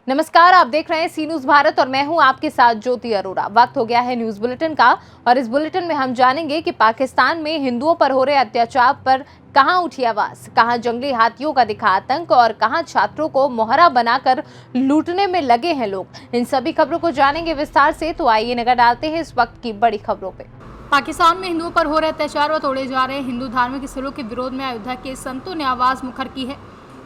नमस्कार, आप देख रहे हैं सी न्यूज भारत और मैं हूं आपके साथ ज्योति अरोरा। वक्त हो गया है न्यूज बुलेटिन का और इस बुलेटिन में हम जानेंगे कि पाकिस्तान में हिंदुओं पर हो रहे अत्याचार पर कहां उठी आवाज, कहां जंगली हाथियों का दिखा आतंक और कहां छात्रों को मोहरा बनाकर लूटने में लगे हैं लोग। इन सभी खबरों को जानेंगे विस्तार से, तो आइए नजर डालते हैं इस वक्त की बड़ी खबरों पे। पाकिस्तान में हिंदुओं पर हो रहे अत्याचार व तोड़े जा रहे हिंदू धार्मिक स्थलों के विरोध में अयोध्या के संतों ने आवाज मुखर की है।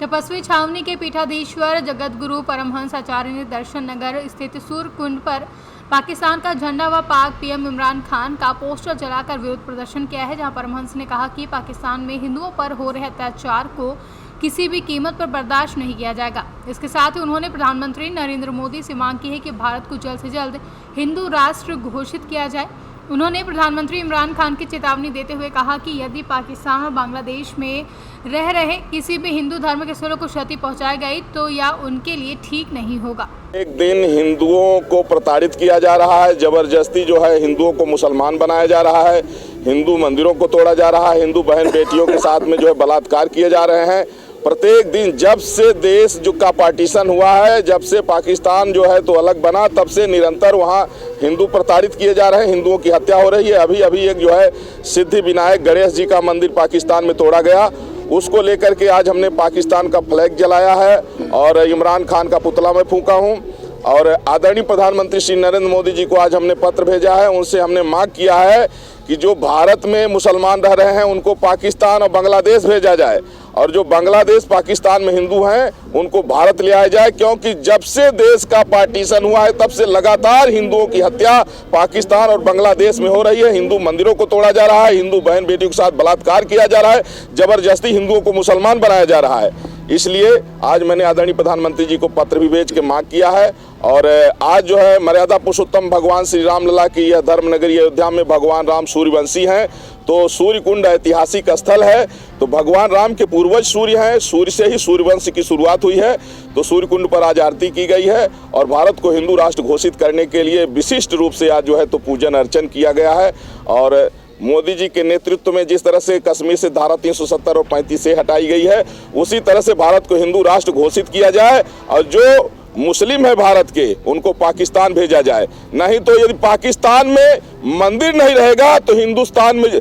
तपस्वी छावनी के पीठाधीश्वर जगतगुरु परमहंस आचार्य ने दर्शन नगर स्थित सूर्य कुंड पर पाकिस्तान का झंडा व पाक पीएम इमरान खान का पोस्टर जलाकर विरोध प्रदर्शन किया है, जहां परमहंस ने कहा कि पाकिस्तान में हिंदुओं पर हो रहे अत्याचार को किसी भी कीमत पर बर्दाश्त नहीं किया जाएगा। इसके साथ ही उन्होंने प्रधानमंत्री नरेंद्र मोदी से मांग की है कि भारत को जल्द से जल्द हिंदू राष्ट्र घोषित किया जाए। उन्होंने प्रधानमंत्री इमरान खान की चेतावनी देते हुए कहा कि यदि पाकिस्तान और बांग्लादेश में रह रहे किसी भी हिंदू धर्म के स्थलों को क्षति पहुंचाई गई तो यह उनके लिए ठीक नहीं होगा। एक दिन हिंदुओं को प्रताड़ित किया जा रहा है, जबरदस्ती जो है हिंदुओं को मुसलमान बनाया जा रहा है, हिंदू मंदिरों को तोड़ा जा रहा है, हिंदू बहन बेटियों के साथ में जो है बलात्कार किए जा रहे हैं। प्रत्येक दिन जब से देश जो का पार्टीशन हुआ है, जब से पाकिस्तान जो है तो अलग बना, तब से निरंतर वहाँ हिंदू प्रताड़ित किए जा रहे हैं, हिंदुओं की हत्या हो रही है। अभी अभी एक जो है सिद्धि विनायक गणेश जी का मंदिर पाकिस्तान में तोड़ा गया, उसको लेकर के आज हमने पाकिस्तान का फ्लैग जलाया है और इमरान खान का पुतला मैं फूंका हूँ। और आदरणीय प्रधानमंत्री श्री नरेंद्र मोदी जी को आज हमने पत्र भेजा है, उनसे हमने मांग किया है कि जो भारत में मुसलमान रह रहे हैं उनको पाकिस्तान और बांग्लादेश भेजा जाए और जो बांग्लादेश पाकिस्तान में हिंदू हैं उनको भारत ले आया जाए, क्योंकि जब से देश का पार्टीशन हुआ है तब से लगातार हिंदुओं की हत्या पाकिस्तान और बांग्लादेश में हो रही है। हिंदू मंदिरों को तोड़ा जा रहा है, हिंदू बहन बेटियों के साथ बलात्कार किया जा रहा है, जबरदस्ती हिंदुओं को मुसलमान बनाया जा रहा है। इसलिए आज मैंने आदरणीय प्रधानमंत्री जी को पत्र भी भेज के मांग किया है और आज जो है मर्यादा पुरुषोत्तम भगवान श्री राम लला की यह धर्म नगरी अयोध्या में भगवान राम सूर्यवंशी हैं, तो सूर्य कुंड ऐतिहासिक स्थल है। तो भगवान राम के पूर्वज सूर्य हैं, सूर्य से ही सूर्यवंश की शुरुआत हुई है। तो सूर्य कुंड पर आज आरती की गई है और भारत को हिंदू राष्ट्र घोषित करने के लिए विशिष्ट रूप से आज जो है तो पूजन अर्चन किया गया है। और मोदी जी के नेतृत्व में जिस तरह से कश्मीर से धारा 370 और 35 से हटाई गई है, उसी तरह से भारत को हिंदू राष्ट्र घोषित किया जाए और जो मुस्लिम है भारत के उनको पाकिस्तान भेजा जाए। नहीं तो यदि पाकिस्तान में मंदिर नहीं रहेगा तो हिंदुस्तान में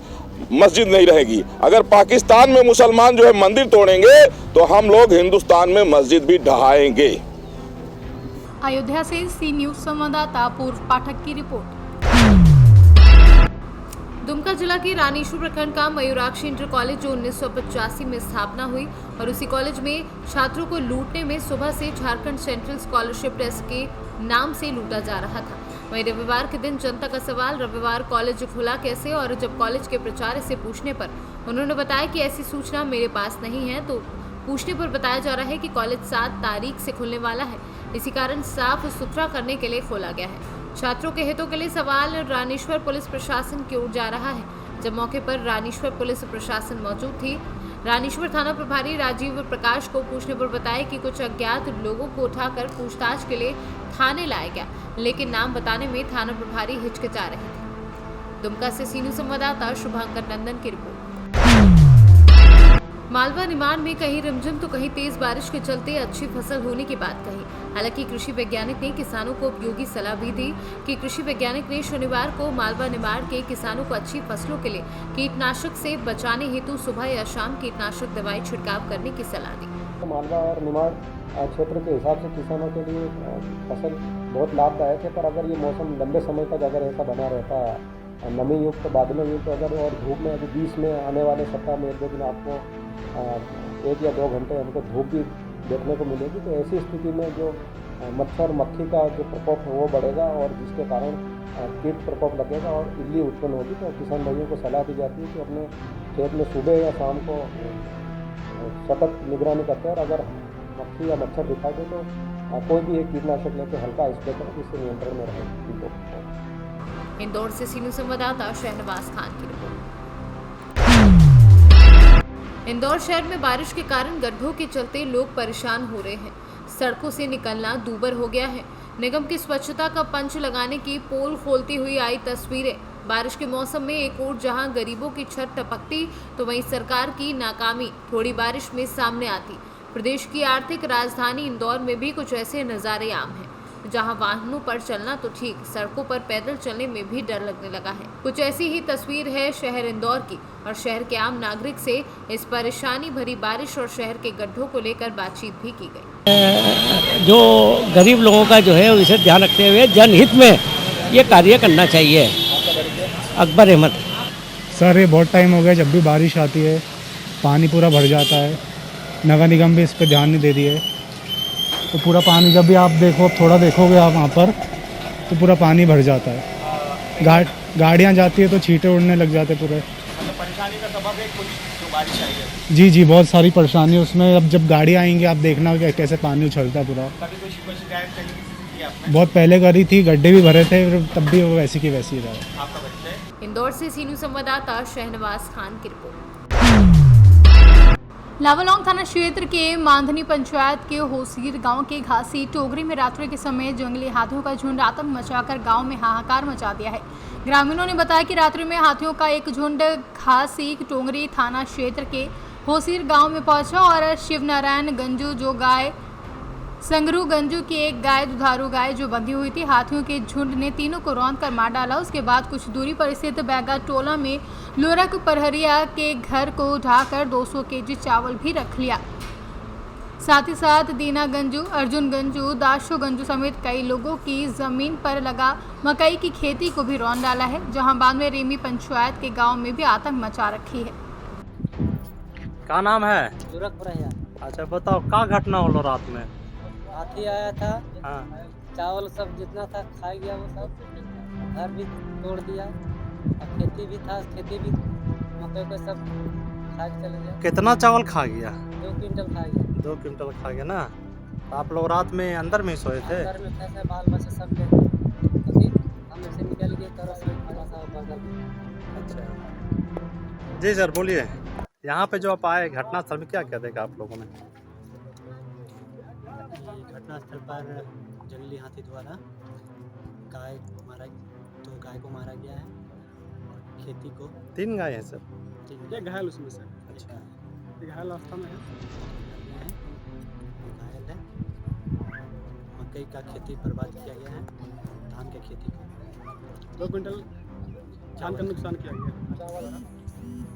मस्जिद नहीं रहेगी। अगर पाकिस्तान में मुसलमान जो है मंदिर तोड़ेंगे तो हम लोग हिंदुस्तान में मस्जिद भी ढहाएंगे। अयोध्या से सी न्यूज संवाददाता पूर्व पाठक की रिपोर्ट। दुमका जिला के रानीश्वर प्रखंड का मयूराक्षी इंटर कॉलेज जो 1985 में स्थापना हुई और उसी कॉलेज में छात्रों को लूटने में सुबह से झारखंड सेंट्रल स्कॉलरशिप टेस्ट के नाम से लूटा जा रहा था। वहीं रविवार के दिन जनता का सवाल, रविवार कॉलेज खुला कैसे, और जब कॉलेज के प्राचार्य से पूछने पर उन्होंने बताया कि ऐसी सूचना मेरे पास नहीं है, तो पूछने पर बताया जा रहा है कि कॉलेज 7 तारीख से खुलने वाला है, इसी कारण साफ सुथरा करने के लिए खोला गया है। छात्रों के हितों के लिए सवाल रानीश्वर पुलिस प्रशासन की ओर जा रहा है, जब मौके पर रानीश्वर पुलिस प्रशासन मौजूद थी। रानीश्वर थाना प्रभारी राजीव प्रकाश को पूछने पर बताया कि कुछ अज्ञात लोगों को उठाकर पूछताछ के लिए थाने लाया गया, लेकिन नाम बताने में थाना प्रभारी हिचकिचा रहे थे। दुमका से सीनू संवाददाता शुभांकर नंदन की रिपोर्ट। मालवा निमाड़ में कहीं रिमझिम तो कहीं तेज बारिश के चलते अच्छी फसल होने की बात कही। हालांकि कृषि वैज्ञानिक ने किसानों को उपयोगी सलाह भी दी कि कृषि वैज्ञानिक ने शनिवार को मालवा निमाड़ के किसानों को अच्छी फसलों के लिए कीटनाशक से बचाने हेतु सुबह या शाम कीटनाशक दवाई छिड़काव करने की सलाह दी। मालवा और निमाड़ क्षेत्र के हिसाब से किसानों के लिए फसल बहुत लाभदायक है, पर अगर ये मौसम लंबे समय तक अगर ऐसा बना रहता है, नमी युक्त बादलों युक्त अगर और धूप में अभी बीच में आने वाले सप्ताह में 1-2 दिन आपको 1 या 2 घंटे हमको धूप भी देखने को मिलेगी, तो ऐसी स्थिति में जो मच्छर मक्खी का जो प्रकोप है वो बढ़ेगा और जिसके कारण कीट प्रकोप लगेगा और इल्ली उत्पन्न होगी। तो किसान भाइयों को सलाह दी जाती है कि अपने खेत में सुबह या शाम को सतत निगरानी करते हैं और अगर मक्खी या मच्छर दिखाई दे तो कोई भी एक कीटनाशक लेकर हल्का स्प्रे करें, जिससे नियंत्रण में रहे। इंदौर से सीनू संवाददाता शहनवाज खान की रिपोर्ट। इंदौर शहर में बारिश के कारण गड्ढों के चलते लोग परेशान हो रहे हैं। सड़कों से निकलना दूभर हो गया है। निगम की स्वच्छता का पंच लगाने की पोल खोलती हुई आई तस्वीरें। बारिश के मौसम में एक ओर जहां गरीबों की छत टपकती तो वहीं सरकार की नाकामी थोड़ी बारिश में सामने आती। प्रदेश की आर्थिक राजधानी इंदौर में भी कुछ ऐसे नज़ारे आम हैं, जहां वाहनों पर चलना तो ठीक, सड़कों पर पैदल चलने में भी डर लगने लगा है। कुछ ऐसी ही तस्वीर है शहर इंदौर की, और शहर के आम नागरिक से इस परेशानी भरी बारिश और शहर के गड्ढों को लेकर बातचीत भी की गई। जो गरीब लोगों का जो है उसे ध्यान रखते हुए जनहित में ये कार्य करना चाहिए। अकबर अहमद। सर ये बहुत टाइम हो गया, जब भी बारिश आती है पानी पूरा भर जाता है। नगर निगम भी इस पर ध्यान नहीं दे रही है, तो पूरा पानी जब भी आप देखो, अब थोड़ा देखोगे आप वहाँ पर तो पूरा पानी भर जाता है। गाड़ियाँ जाती है तो छींटे उड़ने लग जाते पूरे। परेशानी का सबब है कुछ जो बारिश आई है। जी बहुत सारी परेशानी उसमें। अब जब गाड़ी आएंगी आप देखना कि कैसे पानी उछलता है पूरा। कभी कोई शिकायत की आपने? बहुत पहले करी थी, गड्ढे भी भरे थे, तब भी वो वैसी की वैसी रहा। आपका बच्चा है? इंदौर से सीनू संवाददाता शहनवाज खान की रिपोर्ट। लावालौंग थाना क्षेत्र के मांधनी पंचायत के होसीर गांव के घासी टोगरी में रात्रि के समय जंगली हाथियों का झुंड आतंक मचाकर गांव में हाहाकार मचा दिया है। ग्रामीणों ने बताया कि रात्रि में हाथियों का एक झुंड घासी टोगरी थाना क्षेत्र के होसीर गांव में पहुंचा और शिवनारायण गंजू जो गाय संगरू गंजू की एक गाय दुधारू गाय जो बंधी हुई थी, हाथियों के झुंड ने तीनों को रौंद कर मार डाला। उसके बाद कुछ दूरी पर स्थित बैगा टोला में लोरक परहरिया के घर को ढाकर 200 केजी चावल भी रख लिया। साथ ही साथ दीना गंजू, अर्जुन गंजू, दाशो गंजू समेत कई लोगों की जमीन पर लगा मकई की खेती को भी रौंद डाला है, जहां बाद में रेमी पंचायत के गाँव में भी आतंक मचा रखी है। क्या नाम है? अच्छा बताओ, क्या घटना हो रात में? हाथी आया था। हाँ। चावल सब जितना था खा गया, वो सब घर भी तोड़ दिया, और खेती भी था, खेती भी मकई को सब खा के चले गया। कितना चावल खा गया? 2 क्विंटल खा गया। 2 क्विंटल खा गया ना। तो आप लोग रात में अंदर में सोए थे? अंदर में फंसे, बाल बच्चे सब ले तो फिर हम से निकल गए तरह से बगल में। अच्छा जी सर बोलिए। यहाँ पे जो आप आए घटनास्थल में क्या क्या देखा आप लोगों ने? घटनास्थल पर जंगली हाथी द्वारा गाय को मारा गया है, और खेती को 3 गाय हैं सर? 3 घायल उसमें से। अच्छा, घायल अवस्था में है। घायल है। मकई का खेती बर्बाद किया गया है, धान की खेती को 2 क्विंटल धान का नुकसान किया गया।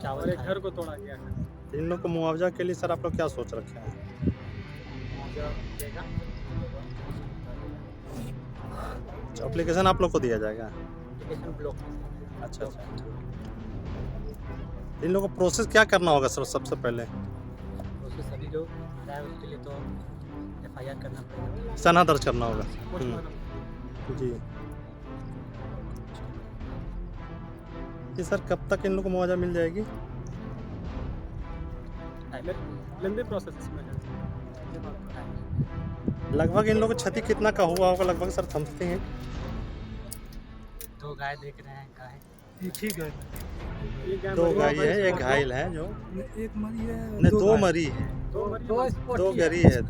चावल एक घर को तोड़ा गया है। इन लोग को मुआवजा के लिए सर आप लोग क्या सोच रखे हैं? एप्लीकेशन आप लोग को दिया जाएगा? ब्लॉक। अच्छा। इन लोगों को प्रोसेस क्या करना होगा सर? सबसे पहले प्रोसेस सभी जो है उसके लिए तो FIR करना पड़ेगा, सना दर्ज करना होगा। जी ये सर कब तक इन लोग को मुआवजा मिल जाएगी? लंबी प्रोसेस इसमें है। लगभग इन लोगों को क्षति कितना का हुआ होगा लगभग सर, समझते हैं? 2 गाय देख रहे हैं, गाय ठीक है। 2 गाय है, एक घायल है जो एक मरी है, नहीं 2 मरी है, 2 गरी है।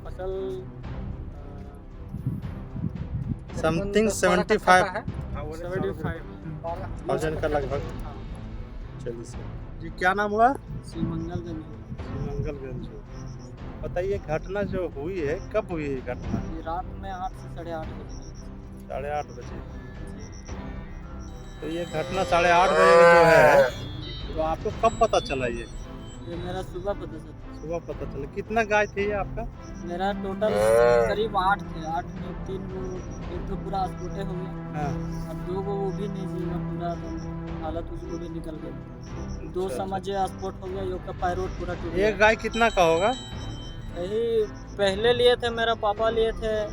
फसल समथिंग 75,000 का लगभग। चलिए सर जी, क्या नाम हुआ? मंगलगंज। बताइए घटना जो हुई है कब हुई है घटना? रात में 8 से 8:30 बजे। 8:30 बजे। तो ये घटना 8:30 बजे जो है, तो आपको कब पता चला? ये मेरा सुबह पता चला। सुबह पता चला। कितना गाय थे ये आपका? मेरा टोटल करीब 8 थे। 8 में 3 को एक तो पूरा अस्पोटे हो गया, हाँ। अब 2 को वो भी नहीं जीवा, पूरा हालत उसको भी निकल गई। 2 समझे अस्पोट हो गया, योग का पैरोट पूरा टूट गया। एक गाय कितना का होगा? यही पहले लिए थे, मेरा पापा लिए थे,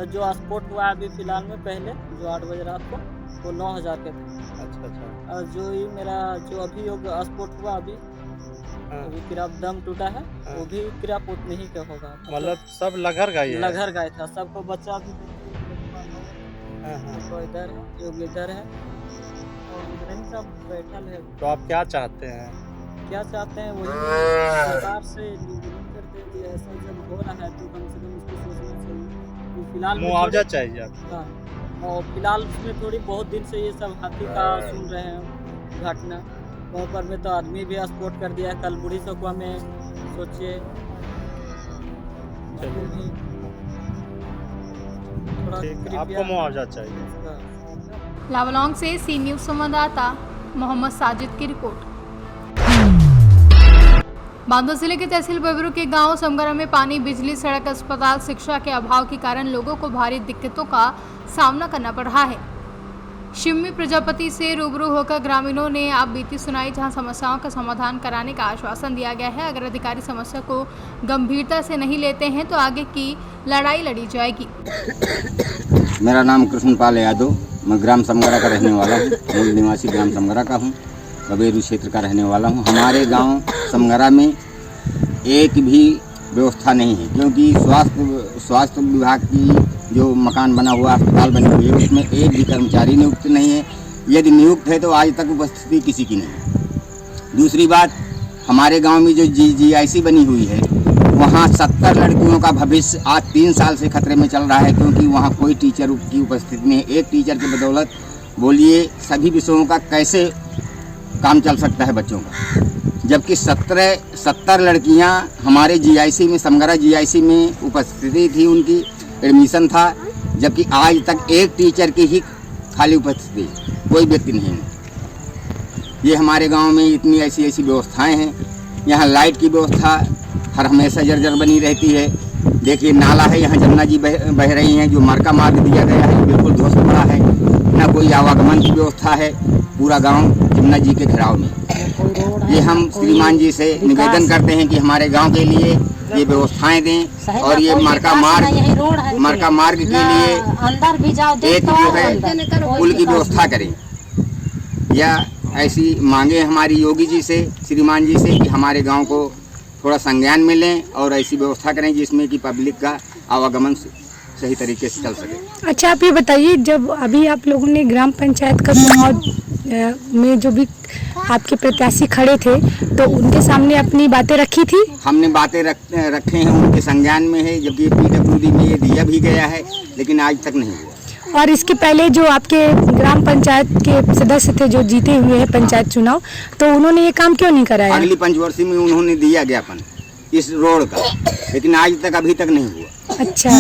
जो अस्पोट हुआ अभी फिलहाल में, पहले जो 8 बजे रात को, वो 9,000 के थे। अच्छा। और जो ही मेरा जो अभी योग अस्पोट हुआ अभी, हाँ। अभी किराप दम टूटा है, हाँ। वो भी किराप उतने ही का होगा। मतलब सब लघर गाय है? लघर गाय था, सबको बच्चा भी हाँ। तो इधर है, योग इधर है, और इधर ही सब बैठल है। तो आप क्या चाहते हैं? क्या चाहते हैं वही सरकार से निवेदन करते हैं कि ऐसा जब हो रहा है तो कम से कम उसको सोचना चाहिए। तो फिलहाल मुआवजा चाहिए आपको? हाँ, और फिलहाल उसमें थोड़ी बहुत दिन से ये सब हाथी का सुन रहे हैं घटना, पर में तो आदमी भी स्पोर्ट कर दिया है। कल बुढ़ी सकुआ में सोचिए थोड़ा आपको मुआवजा चाहिए। लावलौंग से सी न्यूज संवाददाता मोहम्मद साजिद की रिपोर्ट। बांदा जिले के तहसील बबरू के गांव समगरा में पानी, बिजली, सड़क, अस्पताल, शिक्षा के अभाव के कारण लोगों को भारी दिक्कतों का सामना करना पड़ रहा है। शिवमी प्रजापति से रूबरू होकर ग्रामीणों ने आप बीती सुनाई, जहां समस्याओं का समाधान कराने का आश्वासन दिया गया है। अगर अधिकारी समस्या को गंभीरता से नहीं लेते हैं तो आगे की लड़ाई लड़ी जाएगी। मेरा नाम कृष्णपाल यादव, मैं ग्राम समगरा का रहने वाला हूँ। मूल निवासी ग्राम समगरा का हूँ, बबेरू क्षेत्र का रहने वाला हूँ। हमारे गांव समगरा में एक भी व्यवस्था नहीं है, क्योंकि स्वास्थ्य विभाग की जो मकान बना हुआ, अस्पताल बनी हुई है, उसमें एक भी कर्मचारी नियुक्त नहीं है। यदि नियुक्त है तो आज तक उपस्थिति किसी की नहीं है। दूसरी बात, हमारे गांव में जो GIC बनी हुई है, वहाँ 70 लड़कियों का भविष्य आज 3 साल से खतरे में चल रहा है, क्योंकि वहाँ कोई टीचर की उपस्थिति नहीं है। एक टीचर की बदौलत बोलिए सभी विषयों का कैसे काम चल सकता है बच्चों का, जबकि 70 लड़कियां हमारे GIC में, समगरा GIC में उपस्थिति थी, उनकी एडमिशन था, जबकि आज तक एक टीचर की ही खाली उपस्थिति, कोई व्यक्ति नहीं है। ये हमारे गांव में इतनी ऐसी व्यवस्थाएं हैं। यहाँ लाइट की व्यवस्था हर हमेशा जर्जर बनी रहती है। देखिए नाला है, यहाँ जमुना जी बह रही हैं, जो मार्का मार्ग दिया गया है बिल्कुल ध्वस्त पड़ा है। न कोई आवागमन की व्यवस्था है, पूरा गांव जमुना जी के घेराव में। ये हम श्रीमान जी से निवेदन करते हैं कि हमारे गांव के लिए ये व्यवस्थाएं दें, और ये मार्का मार्ग के लिए अंदर भी जाओ, एक जो है पुल की व्यवस्था करें। या ऐसी मांगे हमारी योगी जी से, श्रीमान जी से, कि हमारे गांव को थोड़ा संज्ञान में लें और ऐसी व्यवस्था करें जिसमें कि पब्लिक का आवागमन सही तरीके से चल सके। अच्छा, आप ये बताइए, जब अभी आप लोगों ने ग्राम पंचायत का चुनाव में जो भी आपके प्रत्याशी खड़े थे, तो उनके सामने अपनी बातें रखी थी? हमने बातें रखे हैं, उनके संज्ञान में है, जबकि PWD में ये दिया भी गया है, लेकिन आज तक नहीं हुआ। और इसके पहले जो आपके ग्राम पंचायत के सदस्य थे जो जीते हुए हैं पंचायत चुनाव, तो उन्होंने ये काम क्यों नहीं कराया? अगली पंचवर्षीय में उन्होंने दिया ज्ञापन इस रोड का, लेकिन आज तक अभी तक नहीं हुआ। अच्छा,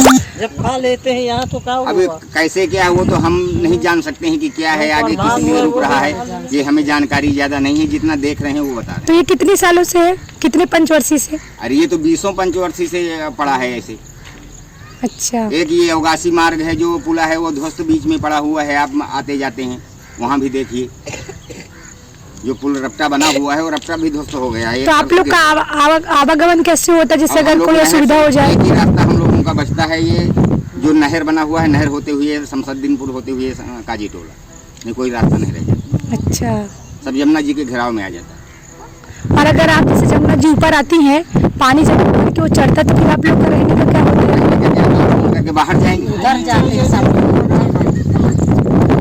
जब खा लेते हैं यहाँ तो क्या हुआ? अभी कैसे क्या वो तो हम नहीं जान सकते हैं कि क्या है आगे, किस लिए रुक रहा है, ये हमें जानकारी ज्यादा नहीं है। जितना देख रहे हैं वो बता रहे हैं। तो ये कितने सालों से है, कितने पंचवर्षीय से? अरे ये तो 20 पंचवर्षीय से पड़ा है ऐसे। अच्छा, एक ये अवगासी मार्ग है जो पुला है, वो ध्वस्त बीच में पड़ा हुआ है, आप आते जाते हैं वहाँ भी देखिए, जो पुल रपटा बना हुआ है वो रपटा भी ध्वस्त हो गया है। तो आप लोग का आवागमन कैसे होता है, जिससे अगर कोई असुविधा हो जाए? एक रास्ता हम लोगों का बचता है, ये जो नहर बना हुआ है, नहर होते हुए शमसुद्दीनपुर होते हुए काजी टोला, नहीं कोई रास्ता नहीं रह जाता। अच्छा, सब जमुना जी के घेराव में आ जाता है। और अगर आप जैसे जमुना जी ऊपर आती हैं, पानी जब ऊपर की ओर चढ़ता है, तो फिर आप लोग का रहने का क्या होता है? करके बाहर जाएंगे, घर जाते हैं सब।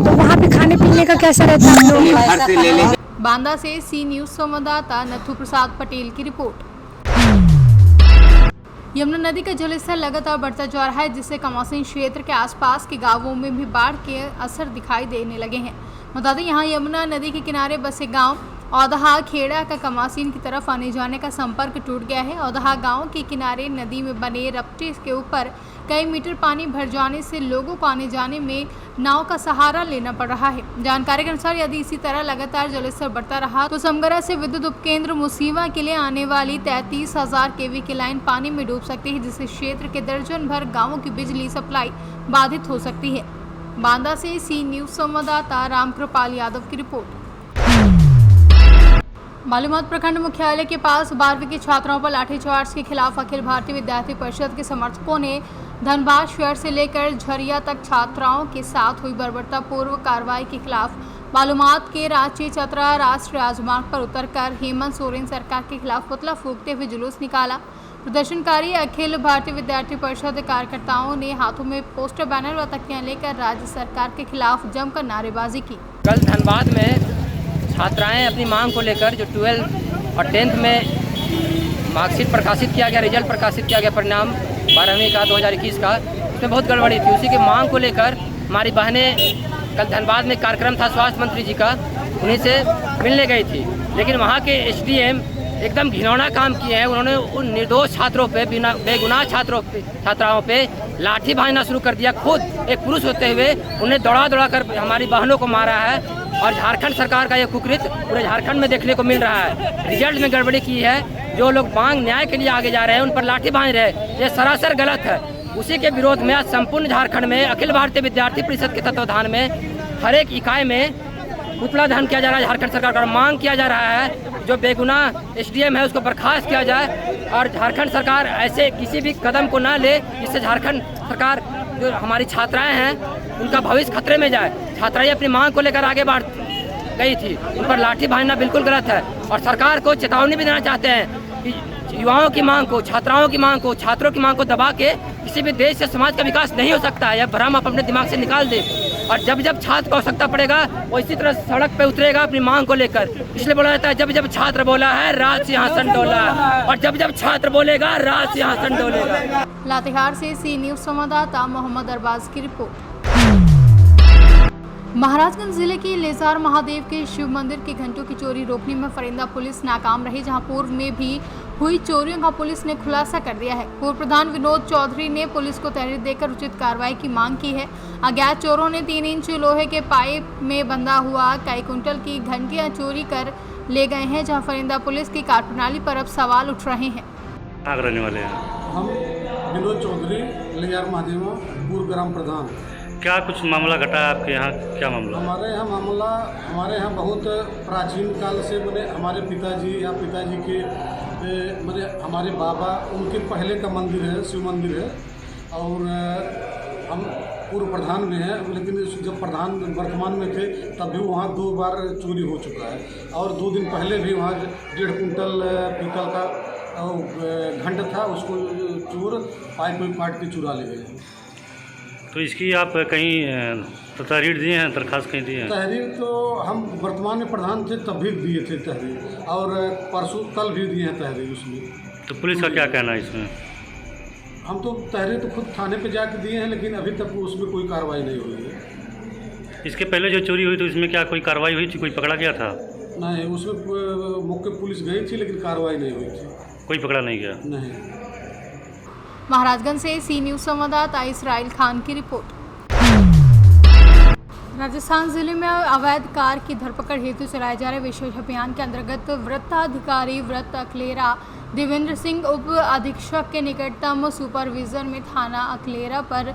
तो वहाँ पे खाने पीने का कैसा रहता है? हम लोग घर से ले ले। बांदा से सी न्यूज संवाददाता नथु प्रसाद पटेल की रिपोर्ट। यमुना नदी का जलस्तर लगातार बढ़ता जा रहा है, जिससे कमासीन क्षेत्र के आसपास के गांवों में भी बाढ़ के असर दिखाई देने लगे हैं। बता दें, यहाँ यमुना नदी के किनारे बसे गांव औदहा खेड़ा का कमासीन की तरफ आने जाने का संपर्क टूट गया है। औदहा गांव के किनारे नदी में बने रपटे के ऊपर कई मीटर पानी भर जाने से लोगों को आने जाने में नाव का सहारा लेना पड़ रहा है। जानकारी के अनुसार यदि इसी तरह लगातार जलस्तर बढ़ता रहा तो समगरा से विद्युत उपकेंद्र मुसीवा के लिए आने वाली 33,000 kV की लाइन पानी में डूब सकती है, जिससे क्षेत्र के दर्जन भर गाँवों की बिजली सप्लाई बाधित हो सकती है। बांदा से सी न्यूज संवाददाता रामकृपाल यादव की रिपोर्ट। मालूमात प्रखंड मुख्यालय के पास 12वीं की छात्राओं पर लाठीचार्ज के खिलाफ अखिल भारतीय विद्यार्थी परिषद के समर्थकों ने धनबाद शहर से लेकर झरिया तक छात्राओं के साथ हुई बर्बरतापूर्व कार्रवाई के खिलाफ मालूमात के रांची चतरा राष्ट्रीय राजमार्ग पर उतरकर हेमंत सोरेन सरकार के खिलाफ पुतला फूंकते हुए जुलूस निकाला। प्रदर्शनकारी अखिल भारतीय विद्यार्थी परिषद कार्यकर्ताओं ने हाथों में पोस्टर, बैनर व तख्तियां लेकर राज्य सरकार के खिलाफ जमकर नारेबाजी की। कल धनबाद में छात्राएं अपनी मांग को लेकर जो 12 और 10th में मार्कशीट प्रकाशित किया गया, रिजल्ट प्रकाशित किया गया, परिणाम 12वीं का 2021 का, उसमें बहुत गड़बड़ी थी। उसी की मांग को लेकर हमारी बहनें कल धनबाद में कार्यक्रम था स्वास्थ्य मंत्री जी का, उन्हीं से मिलने गई थी लेकिन वहाँ के एसडीएम एकदम घिनौना काम किए हैं। उन्होंने उन निर्दोष छात्रों पे, बिना बेगुनाह छात्राओं पे लाठी भांजना शुरू कर दिया। खुद एक पुरुष होते हुए उन्हें दौड़ा कर हमारी बहनों को मारा है। और झारखंड सरकार का ये कुकृत्य पूरे झारखंड में देखने को मिल रहा है। रिजल्ट में गड़बड़ी की है। जो लोग मांग न्याय के लिए आगे जा रहे हैं, उन पर लाठी भांज रहे हैं, ये सरासर गलत है। उसी के विरोध में आज संपूर्ण झारखंड में अखिल भारतीय विद्यार्थी परिषद के तत्वाधान में हर एक इकाई में पुतला दहन किया जा रहा है। झारखंड सरकार का मांग किया जा रहा है जो बेगुनाह एसडीएम है उसको बर्खास्त किया जाए और झारखंड सरकार ऐसे किसी भी कदम को न ले जिससे झारखंड सरकार जो हमारी छात्राएं हैं उनका भविष्य खतरे में जाए। छात्राएं अपनी मांग को लेकर आगे बढ़ गई थी, उन पर लाठी भांजना बिल्कुल गलत है। और सरकार को चेतावनी भी देना चाहते हैं कि युवाओं की मांग को, छात्राओं की मांग को, छात्रों की मांग को दबा के किसी भी देश या समाज का विकास नहीं हो सकता है। यह भ्रम आप अपने दिमाग से निकाल दें। और जब जब छात्र को आवश्यकता पड़ेगा वो इसी तरह सड़क पे उतरेगा अपनी मांग को लेकर। इसलिए बोला जाता है जब जब छात्र बोला है राज सिंहासन डोला, और जब जब छात्र बोलेगा राज सिंहासन डोलेगा। लातेहार से सी न्यूज संवाददाता मोहम्मद अरबाज की रिपोर्ट। महाराजगंज जिले के लेजार महादेव के शिव मंदिर के घंटों की चोरी रोकने में फरिंदा पुलिस नाकाम रही, जहां पूर्व में भी हुई चोरियों का पुलिस ने खुलासा कर दिया है। पूर्व प्रधान विनोद चौधरी ने पुलिस को तहरीर देकर उचित कार्रवाई की मांग की है। अज्ञात चोरों ने 3 इंच लोहे के पाइप में बंधा हुआ कई कुंटल की घंटियां चोरी कर ले गए हैं, जहां फरिंदा पुलिस की कार्यप्रणाली पर अब सवाल उठ रहे हैं। रहने वाले हैं हम विनोद चौधरी लेजार महादेव पूर्व ग्राम प्रधान। क्या कुछ मामला घटा है आपके यहाँ? क्या मामला? हमारे यहाँ बहुत प्राचीन काल से मैंने हमारे पिताजी के मैंने हमारे बाबा उनके पहले का मंदिर है, शिव मंदिर है। और हम पूर्व प्रधान में हैं, लेकिन जब प्रधान वर्तमान में थे तब भी वहाँ 2 बार चोरी हो चुका है। और 2 दिन पहले भी वहाँ 1.5 कुंटल पीतल का घंट था, उसको चोर पाइप में काट के चुरा ले गए। तो इसकी आप कहीं तहरीर दिए हैं, दरखास्त कहीं दिए हैं? तहरीर तो हम वर्तमान में प्रधान थे तब भी दिए थे तहरीर, और परसों कल भी दिए हैं तहरीर उसमें। तो पुलिस का क्या कहना है इसमें? हम तो तहरीर तो खुद थाने पे जाके दिए हैं, लेकिन अभी तक उसमें कोई कार्रवाई नहीं हुई है। इसके पहले जो चोरी हुई तो इसमें क्या कोई कार्रवाई हुई थी? कोई पकड़ा गया था? नहीं, उसमें मौके पुलिस गई थी लेकिन कार्रवाई नहीं हुई थी। कोई पकड़ा नहीं गया? नहीं। महाराजगंज से सी न्यूज संवाददाता इसराइल खान की रिपोर्ट। राजस्थान जिले में अवैध कार की धरपकड़ हेतु चलाए जा रहे विशेष अभियान के अंतर्गत वृत्ताधिकारी वृत्त अकलेरा देवेंद्र सिंह उप अधीक्षक के निकटतम सुपरविजन में थाना अकलेरा पर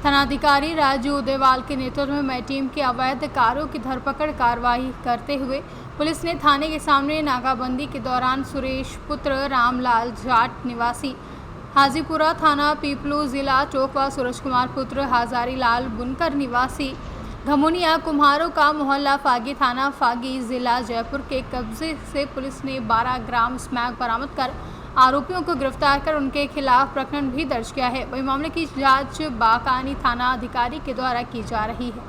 थानाधिकारी राजू उदेवाल के नेतृत्व में टीम की अवैध कारों की धरपकड़ कार्रवाई करते हुए पुलिस ने थाने के सामने नाकाबंदी के दौरान सुरेश पुत्र रामलाल जाट निवासी हाजीपुरा थाना पीपलू जिला चौकवा, सूरज कुमार पुत्र हजारी लाल बुनकर निवासी घमुनिया कुम्हारों का मोहल्ला फागी थाना फागी जिला जयपुर के कब्जे से पुलिस ने 12 ग्राम स्मैक बरामद कर आरोपियों को गिरफ्तार कर उनके खिलाफ प्रकरण भी दर्ज किया है। वही मामले की जांच बाकानी थाना अधिकारी के द्वारा की जा रही है।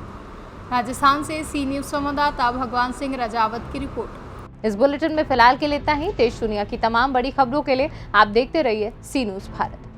राजस्थान से सी न्यूज संवाददाता भगवान सिंह राजावत की रिपोर्ट। इस बुलेटिन में फिलहाल के लिए इतना ही। देश दुनिया की तमाम बड़ी खबरों के लिए आप देखते रहिए सी न्यूज भारत।